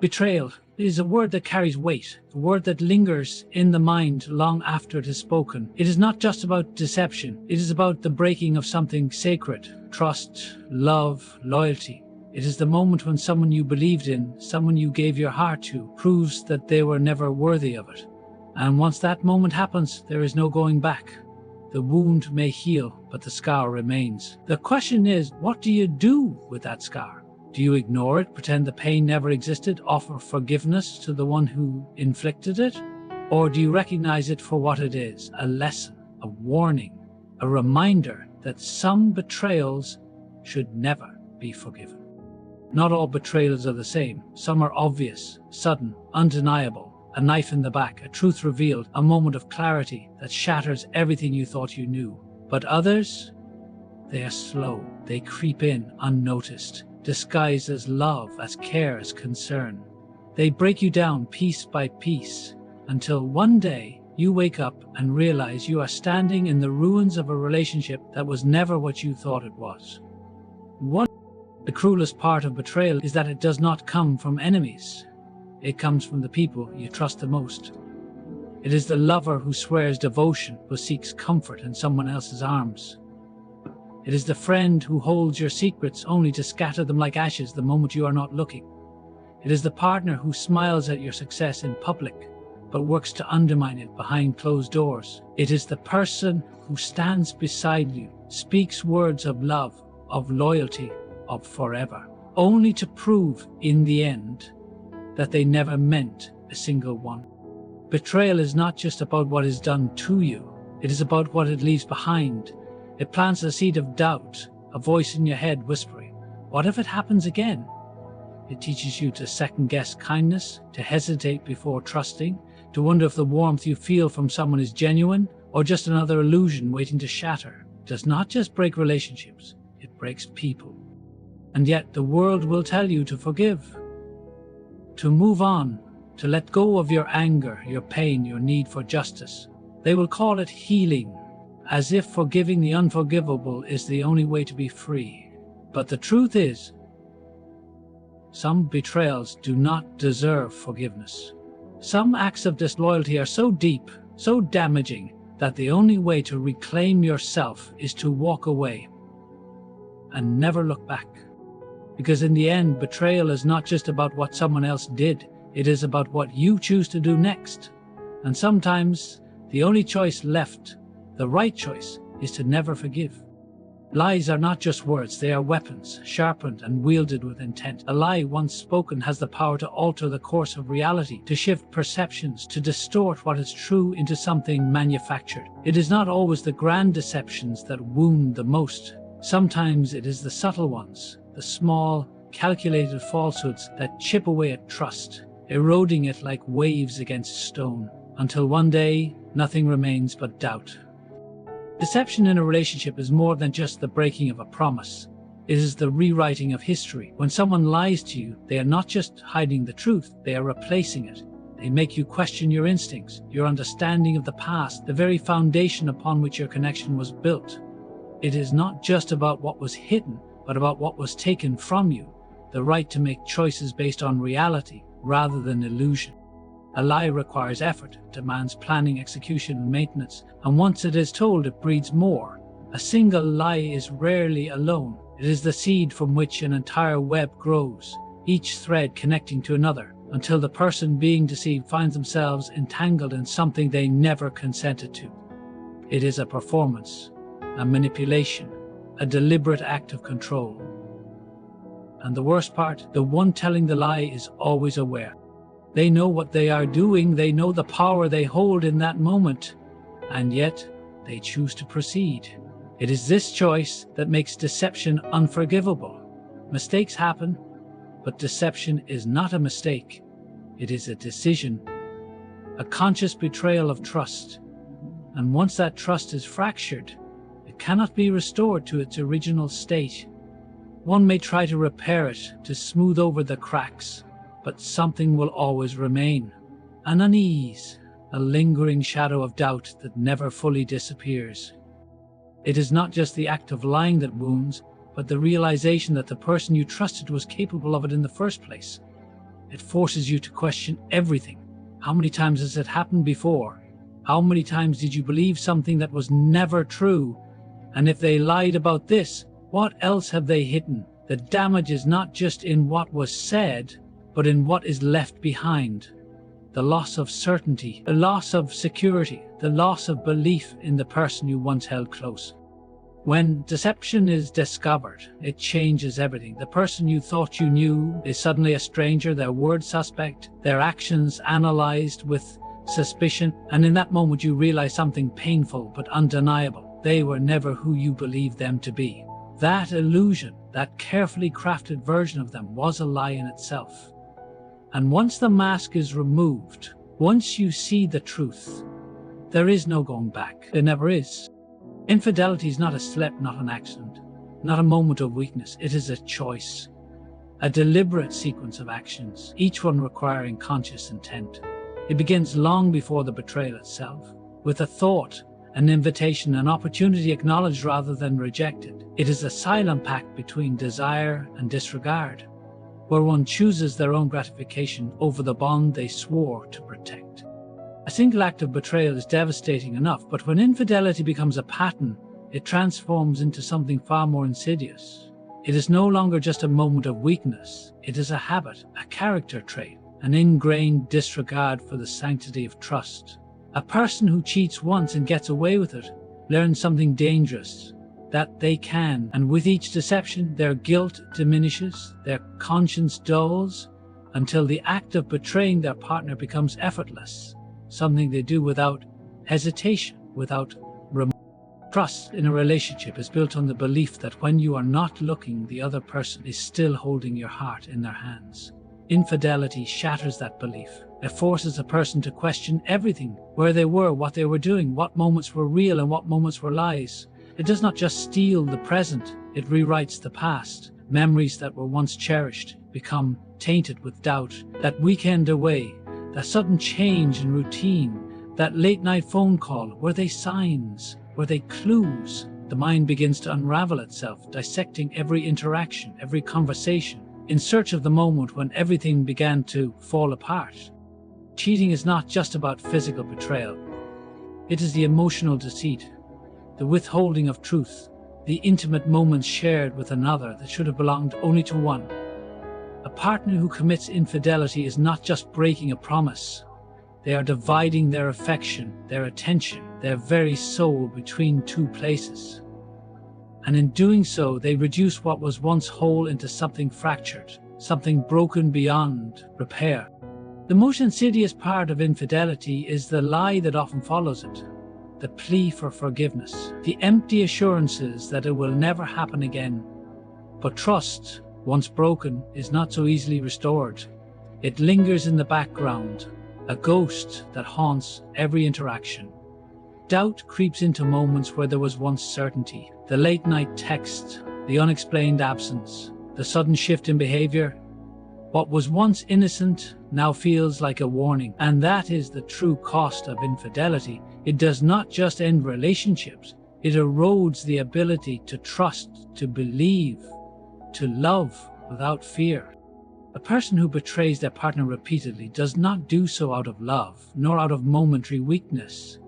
Betrayal is a word that carries weight, a word that lingers in the mind long after it is spoken. It is not just about deception, it is about the breaking of something sacred: trust, love, loyalty. It is the moment when someone you believed in, someone you gave your heart to, proves that they were never worthy of it. And once that moment happens, there is no going back. The wound may heal, but the scar remains. The question is, what do you do with that scar? Do you ignore it, pretend the pain never existed, offer forgiveness to the one who inflicted it? Or do you recognize it for what it is, a lesson, a warning, a reminder that some betrayals should never be forgiven? Not all betrayals are the same. Some are obvious, sudden, undeniable, a knife in the back, a truth revealed, a moment of clarity that shatters everything you thought you knew. But others, they are slow, they creep in unnoticed, disguised as love, as care, as concern. They break you down piece by piece until one day you wake up and realize you are standing in the ruins of a relationship that was never what you thought it was. The cruelest part of betrayal is that it does not come from enemies. It comes from the people you trust the most. It is the lover who swears devotion but seeks comfort in someone else's arms. It is the friend who holds your secrets only to scatter them like ashes the moment you are not looking. It is the partner who smiles at your success in public but works to undermine it behind closed doors. It is the person who stands beside you, speaks words of love, of loyalty, of forever, only to prove in the end that they never meant a single one. Betrayal is not just about what is done to you, it is about what it leaves behind. It plants a seed of doubt, a voice in your head whispering, "What if it happens again?" It teaches you to second-guess kindness, to hesitate before trusting, to wonder if the warmth you feel from someone is genuine or just another illusion waiting to shatter. It does not just break relationships, it breaks people. And yet the world will tell you to forgive, to move on, to let go of your anger, your pain, your need for justice. They will call it healing, as if forgiving the unforgivable is the only way to be free. But the truth is, some betrayals do not deserve forgiveness. Some acts of disloyalty are so deep, so damaging, that the only way to reclaim yourself is to walk away and never look back. Because in the end, betrayal is not just about what someone else did, it is about what you choose to do next. And sometimes, the only choice left, the right choice, is to never forgive. Lies are not just words, they are weapons, sharpened and wielded with intent. A lie once spoken has the power to alter the course of reality, to shift perceptions, to distort what is true into something manufactured. It is not always the grand deceptions that wound the most. Sometimes it is the subtle ones, the small, calculated falsehoods that chip away at trust, eroding it like waves against stone, until one day, nothing remains but doubt. Deception in a relationship is more than just the breaking of a promise. It is the rewriting of history. When someone lies to you, they are not just hiding the truth, they are replacing it. They make you question your instincts, your understanding of the past, the very foundation upon which your connection was built. It is not just about what was hidden, but about what was taken from you, the right to make choices based on reality rather than illusion. A lie requires effort, demands planning, execution, and maintenance, and once it is told, it breeds more. A single lie is rarely alone. It is the seed from which an entire web grows, each thread connecting to another, until the person being deceived finds themselves entangled in something they never consented to. It is a performance, a manipulation, a deliberate act of control. And the worst part, the one telling the lie is always aware. They know what they are doing, they know the power they hold in that moment, and yet they choose to proceed. It is this choice that makes deception unforgivable. Mistakes happen, but deception is not a mistake. It is a decision, a conscious betrayal of trust. And once that trust is fractured, it cannot be restored to its original state. One may try to repair it, to smooth over the cracks, but something will always remain. An unease, a lingering shadow of doubt that never fully disappears. It is not just the act of lying that wounds, but the realization that the person you trusted was capable of it in the first place. It forces you to question everything. How many times has it happened before? How many times did you believe something that was never true? And if they lied about this, what else have they hidden? The damage is not just in what was said, but in what is left behind. The loss of certainty, the loss of security, the loss of belief in the person you once held close. When deception is discovered, it changes everything. The person you thought you knew is suddenly a stranger, their word suspect, their actions analyzed with suspicion, and in that moment you realize something painful but undeniable. They were never who you believed them to be. That illusion, that carefully crafted version of them, was a lie in itself. And once the mask is removed, once you see the truth, there is no going back. There never is. Infidelity is not a slip, not an accident, not a moment of weakness. It is a choice, a deliberate sequence of actions, each one requiring conscious intent. It begins long before the betrayal itself, with a thought, an invitation, an opportunity acknowledged rather than rejected. It is a silent pact between desire and disregard, where one chooses their own gratification over the bond they swore to protect. A single act of betrayal is devastating enough, but when infidelity becomes a pattern, it transforms into something far more insidious. It is no longer just a moment of weakness. It is a habit, a character trait, an ingrained disregard for the sanctity of trust. A person who cheats once and gets away with it learns something dangerous, that they can, and with each deception, their guilt diminishes, their conscience dulls, until the act of betraying their partner becomes effortless, something they do without hesitation, without remorse. Trust in a relationship is built on the belief that when you are not looking, the other person is still holding your heart in their hands. Infidelity shatters that belief. It forces a person to question everything, where they were, what they were doing, what moments were real and what moments were lies. It does not just steal the present, it rewrites the past. Memories that were once cherished become tainted with doubt. That weekend away, that sudden change in routine, that late night phone call, were they signs? Were they clues? The mind begins to unravel itself, dissecting every interaction, every conversation, in search of the moment when everything began to fall apart. Cheating is not just about physical betrayal. It is the emotional deceit, the withholding of truth, the intimate moments shared with another that should have belonged only to one. A partner who commits infidelity is not just breaking a promise. They are dividing their affection, their attention, their very soul between two places. And in doing so, they reduce what was once whole into something fractured, something broken beyond repair. The most insidious part of infidelity is the lie that often follows it, the plea for forgiveness, the empty assurances that it will never happen again. But trust, once broken, is not so easily restored. It lingers in the background, a ghost that haunts every interaction. Doubt creeps into moments where there was once certainty. The late night text, the unexplained absence, the sudden shift in behavior. What was once innocent now feels like a warning, and that is the true cost of infidelity. It does not just end relationships, it erodes the ability to trust, to believe, to love without fear. A person who betrays their partner repeatedly does not do so out of love, nor out of momentary weakness.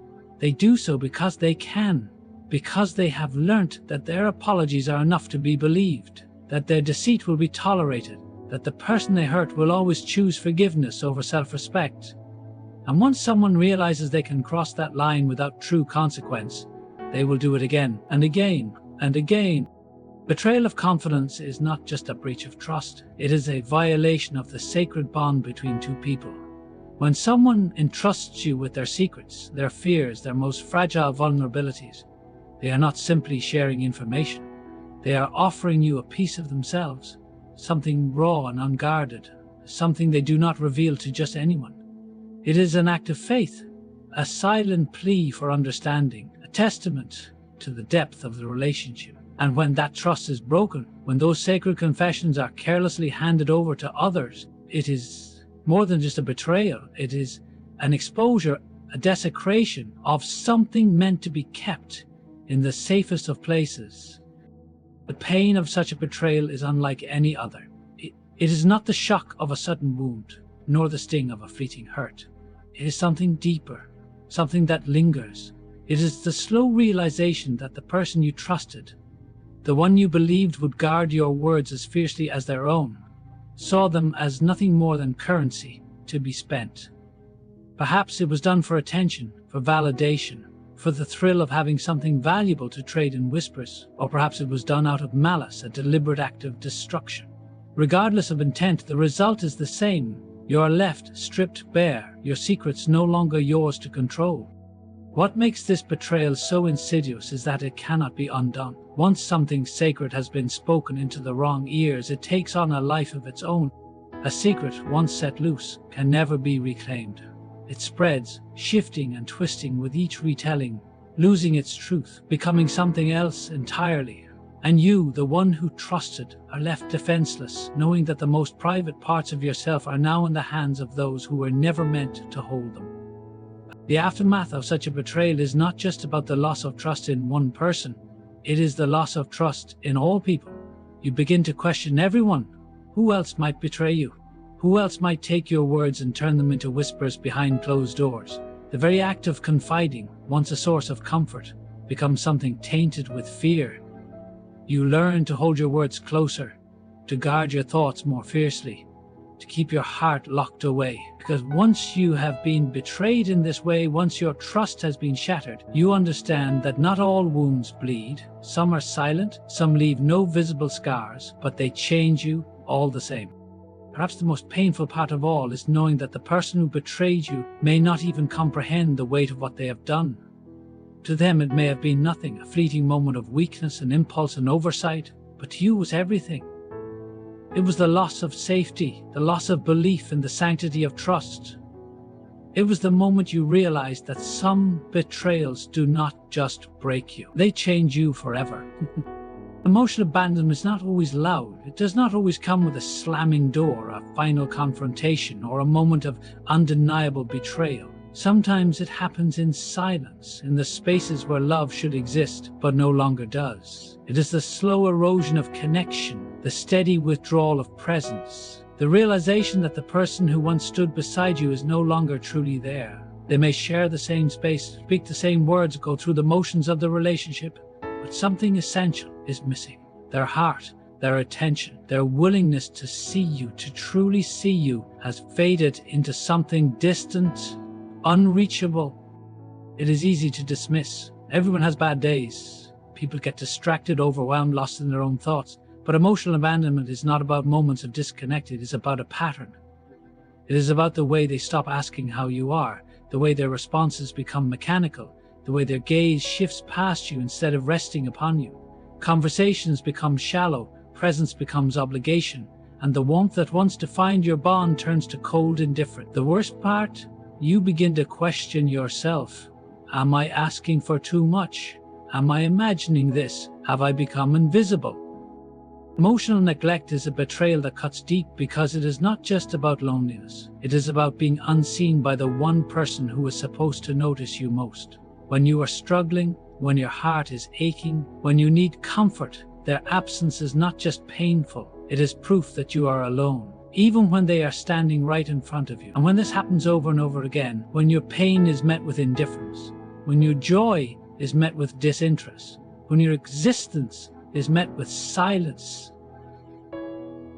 They do so because they can, because they have learnt that their apologies are enough to be believed, that their deceit will be tolerated, that the person they hurt will always choose forgiveness over self-respect. And once someone realizes they can cross that line without true consequence, they will do it again and again and again. Betrayal of confidence is not just a breach of trust, it is a violation of the sacred bond between two people. When someone entrusts you with their secrets, their fears, their most fragile vulnerabilities, they are not simply sharing information. They are offering you a piece of themselves, something raw and unguarded, something they do not reveal to just anyone. It is an act of faith, a silent plea for understanding, a testament to the depth of the relationship. And when that trust is broken, when those sacred confessions are carelessly handed over to others, it is more than just a betrayal. It is an exposure, a desecration of something meant to be kept in the safest of places. The pain of such a betrayal is unlike any other. It is not the shock of a sudden wound, nor the sting of a fleeting hurt. It is something deeper, something that lingers. It is the slow realization that the person you trusted, the one you believed would guard your words as fiercely as their own, saw them as nothing more than currency to be spent. Perhaps it was done for attention, for validation, for the thrill of having something valuable to trade in whispers, or perhaps it was done out of malice, a deliberate act of destruction. Regardless of intent, the result is the same. You are left stripped bare, your secrets no longer yours to control. What makes this betrayal so insidious is that it cannot be undone. Once something sacred has been spoken into the wrong ears, it takes on a life of its own. A secret, once set loose, can never be reclaimed. It spreads, shifting and twisting with each retelling, losing its truth, becoming something else entirely. And you, the one who trusted, are left defenseless, knowing that the most private parts of yourself are now in the hands of those who were never meant to hold them. The aftermath of such a betrayal is not just about the loss of trust in one person, it is the loss of trust in all people. You begin to question everyone. Who else might betray you? Who else might take your words and turn them into whispers behind closed doors? The very act of confiding, once a source of comfort, becomes something tainted with fear. You learn to hold your words closer, to guard your thoughts more fiercely, to keep your heart locked away. Because once you have been betrayed in this way, once your trust has been shattered, you understand that not all wounds bleed. Some are silent, some leave no visible scars, but they change you all the same. Perhaps the most painful part of all is knowing that the person who betrayed you may not even comprehend the weight of what they have done. To them it may have been nothing, a fleeting moment of weakness, an impulse, an oversight, but to you it was everything. It was the loss of safety, the loss of belief in the sanctity of trust. It was the moment you realized that some betrayals do not just break you, they change you forever. Emotional abandonment is not always loud. It does not always come with a slamming door, a final confrontation, or a moment of undeniable betrayal. Sometimes it happens in silence, in the spaces where love should exist, but no longer does. It is the slow erosion of connection, the steady withdrawal of presence, the realization that the person who once stood beside you is no longer truly there. They may share the same space, speak the same words, go through the motions of the relationship, but something essential is missing. Their heart, their attention, their willingness to see you, to truly see you, has faded into something distant, unreachable. It is easy to dismiss. Everyone has bad days. People get distracted, overwhelmed, lost in their own thoughts. But emotional abandonment is not about moments of disconnect. It is about a pattern. It is about the way they stop asking how you are, the way their responses become mechanical, the way their gaze shifts past you instead of resting upon you. Conversations become shallow, presence becomes obligation, and the warmth that once defined your bond turns to cold indifference. The worst part? You begin to question yourself. Am I asking for too much? Am I imagining this? Have I become invisible? Emotional neglect is a betrayal that cuts deep because it is not just about loneliness. It is about being unseen by the one person who is supposed to notice you most. When you are struggling, when your heart is aching, when you need comfort, their absence is not just painful, it is proof that you are alone. Even when they are standing right in front of you. And when this happens over and over again, when your pain is met with indifference, when your joy is met with disinterest, when your existence is met with silence,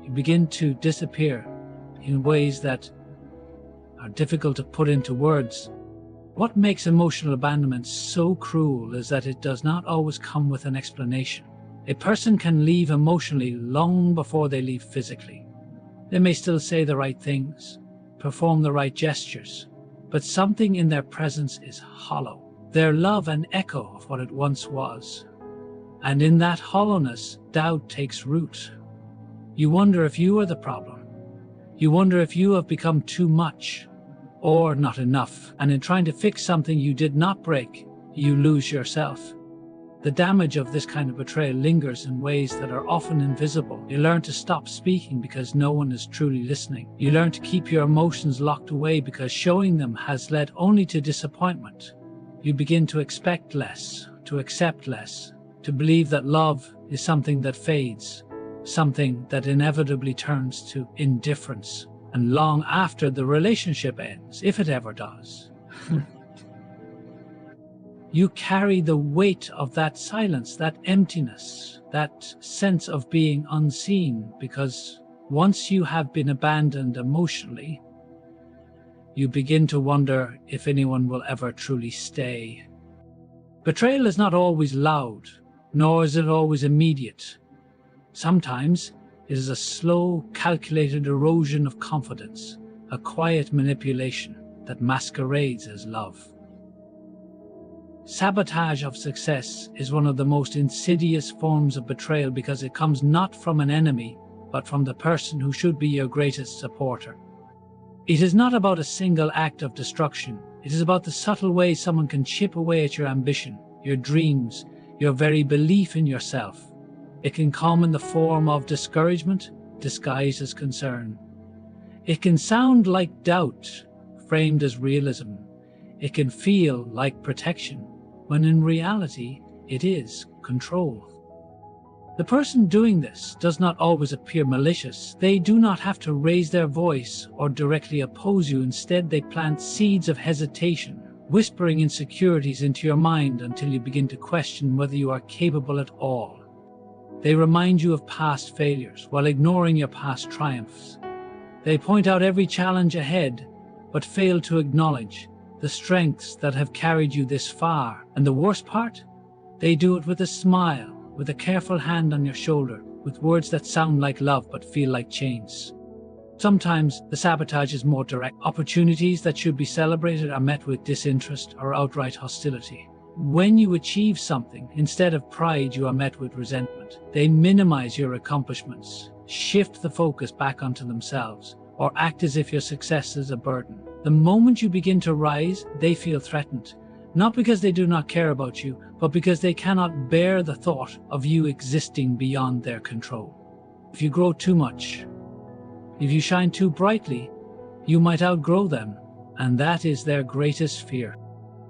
you begin to disappear in ways that are difficult to put into words. What makes emotional abandonment so cruel is that it does not always come with an explanation. A person can leave emotionally long before they leave physically. They may still say the right things, perform the right gestures, but something in their presence is hollow. Their love an echo of what it once was. And in that hollowness, doubt takes root. You wonder if you are the problem. You wonder if you have become too much or not enough. And in trying to fix something you did not break, you lose yourself. The damage of this kind of betrayal lingers in ways that are often invisible. You learn to stop speaking because no one is truly listening. You learn to keep your emotions locked away because showing them has led only to disappointment. You begin to expect less, to accept less, to believe that love is something that fades, something that inevitably turns to indifference, and long after the relationship ends, if it ever does. You carry the weight of that silence, that emptiness, that sense of being unseen, because once you have been abandoned emotionally, you begin to wonder if anyone will ever truly stay. Betrayal is not always loud, nor is it always immediate. Sometimes it is a slow, calculated erosion of confidence, a quiet manipulation that masquerades as love. Sabotage of success is one of the most insidious forms of betrayal because it comes not from an enemy, but from the person who should be your greatest supporter. It is not about a single act of destruction. It is about the subtle way someone can chip away at your ambition, your dreams, your very belief in yourself. It can come in the form of discouragement, disguised as concern. It can sound like doubt, framed as realism. It can feel like protection, when in reality it is control. The person doing this does not always appear malicious. They do not have to raise their voice or directly oppose you. Instead, they plant seeds of hesitation, whispering insecurities into your mind until you begin to question whether you are capable at all. They remind you of past failures while ignoring your past triumphs. They point out every challenge ahead, but fail to acknowledge the strengths that have carried you this far. And the worst part? They do it with a smile, with a careful hand on your shoulder, with words that sound like love but feel like chains. Sometimes the sabotage is more direct. Opportunities that should be celebrated are met with disinterest or outright hostility. When you achieve something, instead of pride, you are met with resentment. They minimize your accomplishments, shift the focus back onto themselves, or act as if your success is a burden. The moment you begin to rise, they feel threatened, not because they do not care about you, but because they cannot bear the thought of you existing beyond their control. If you grow too much, if you shine too brightly, you might outgrow them, and that is their greatest fear.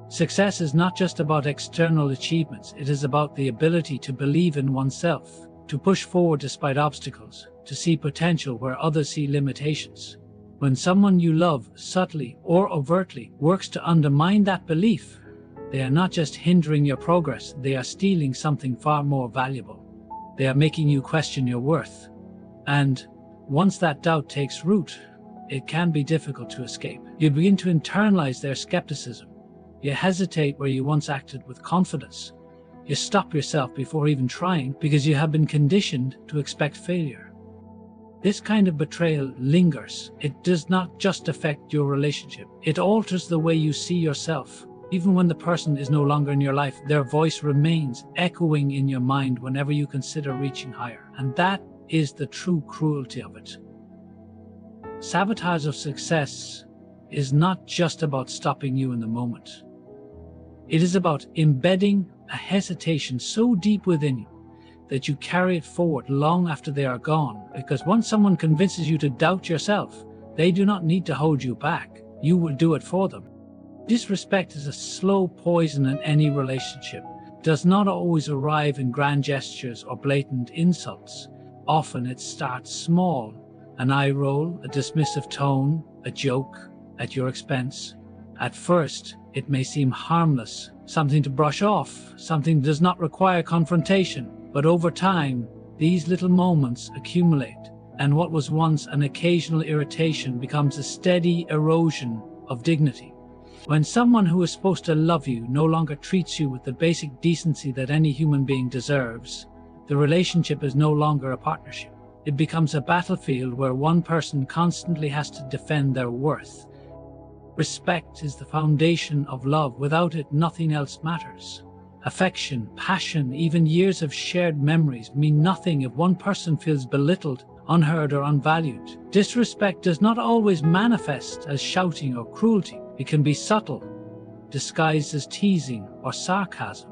Success is not just about external achievements, it is about the ability to believe in oneself, to push forward despite obstacles, to see potential where others see limitations. When someone you love, subtly or overtly, works to undermine that belief, they are not just hindering your progress, they are stealing something far more valuable. They are making you question your worth. And once that doubt takes root, it can be difficult to escape. You begin to internalize their skepticism. You hesitate where you once acted with confidence. You stop yourself before even trying because you have been conditioned to expect failure. This kind of betrayal lingers. It does not just affect your relationship. It alters the way you see yourself. Even when the person is no longer in your life, their voice remains echoing in your mind whenever you consider reaching higher. And that is the true cruelty of it. Sabotage of success is not just about stopping you in the moment. It is about embedding a hesitation so deep within you that you carry it forward long after they are gone. Because once someone convinces you to doubt yourself, they do not need to hold you back. You will do it for them. Disrespect is a slow poison in any relationship. It does not always arrive in grand gestures or blatant insults. Often it starts small. An eye roll, a dismissive tone, a joke at your expense. At first, it may seem harmless, something to brush off, something that does not require confrontation. But over time, these little moments accumulate, and what was once an occasional irritation becomes a steady erosion of dignity. When someone who is supposed to love you no longer treats you with the basic decency that any human being deserves, the relationship is no longer a partnership. It becomes a battlefield where one person constantly has to defend their worth. Respect is the foundation of love. Without it, nothing else matters. Affection, passion, even years of shared memories mean nothing if one person feels belittled, unheard, or unvalued. Disrespect does not always manifest as shouting or cruelty. It can be subtle, disguised as teasing or sarcasm.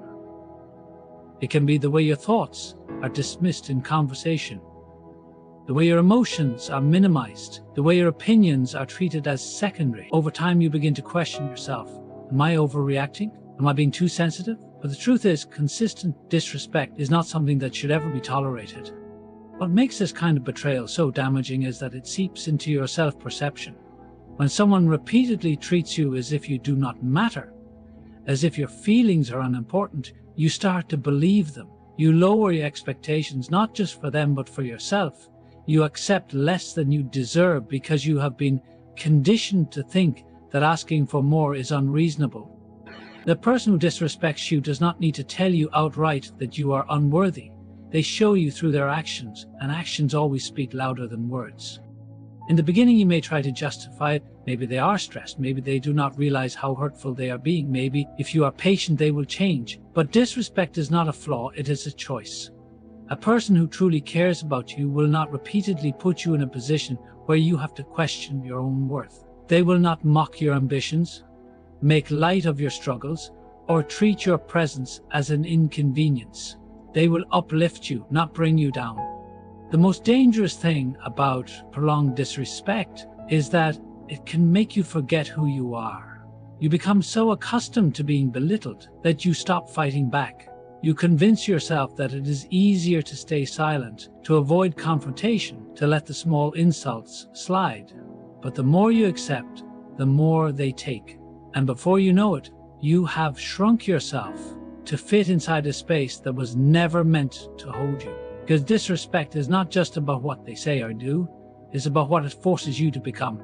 It can be the way your thoughts are dismissed in conversation, the way your emotions are minimized, the way your opinions are treated as secondary. Over time, you begin to question yourself. Am I overreacting? Am I being too sensitive? But the truth is, consistent disrespect is not something that should ever be tolerated. What makes this kind of betrayal so damaging is that it seeps into your self-perception. When someone repeatedly treats you as if you do not matter, as if your feelings are unimportant, you start to believe them. You lower your expectations not just for them but for yourself. You accept less than you deserve because you have been conditioned to think that asking for more is unreasonable. The person who disrespects you does not need to tell you outright that you are unworthy. They show you through their actions, and actions always speak louder than words. In the beginning, you may try to justify it. Maybe they are stressed. Maybe they do not realize how hurtful they are being. Maybe if you are patient, they will change. But disrespect is not a flaw, it is a choice. A person who truly cares about you will not repeatedly put you in a position where you have to question your own worth. They will not mock your ambitions, make light of your struggles, or treat your presence as an inconvenience. They will uplift you, not bring you down. The most dangerous thing about prolonged disrespect is that it can make you forget who you are. You become so accustomed to being belittled that you stop fighting back. You convince yourself that it is easier to stay silent, to avoid confrontation, to let the small insults slide. But the more you accept, the more they take. And before you know it, you have shrunk yourself to fit inside a space that was never meant to hold you. Because disrespect is not just about what they say or do, it's about what it forces you to become.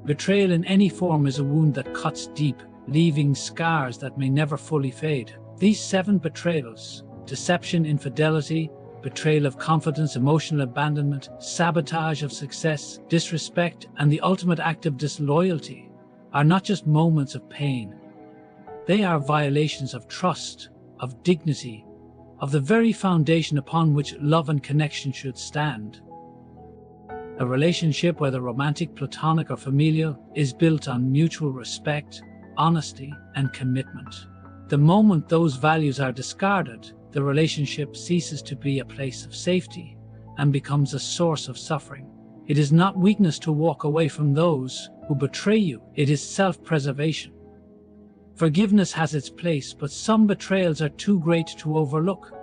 Betrayal in any form is a wound that cuts deep, leaving scars that may never fully fade. These 7 betrayals, deception, infidelity, betrayal of confidence, emotional abandonment, sabotage of success, disrespect, and the ultimate act of disloyalty, are not just moments of pain. They are violations of trust, of dignity, of the very foundation upon which love and connection should stand. A relationship, whether romantic, platonic, or familial, is built on mutual respect, honesty, and commitment. The moment those values are discarded, the relationship ceases to be a place of safety and becomes a source of suffering. It is not weakness to walk away from those who betray you, it is self-preservation. Forgiveness has its place, but some betrayals are too great to overlook,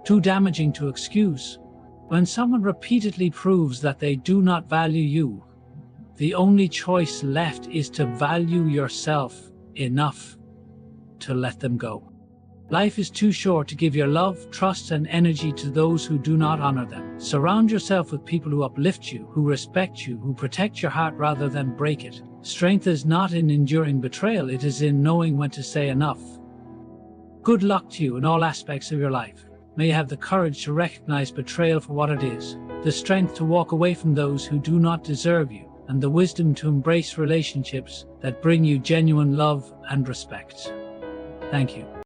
too damaging to excuse. When someone repeatedly proves that they do not value you, the only choice left is to value yourself enough to let them go. Life is too short to give your love, trust, and energy to those who do not honor them. Surround yourself with people who uplift you, who respect you, who protect your heart rather than break it. Strength is not in enduring betrayal, it is in knowing when to say enough. Good luck to you in all aspects of your life. May you have the courage to recognize betrayal for what it is, the strength to walk away from those who do not deserve you, and the wisdom to embrace relationships that bring you genuine love and respect. Thank you.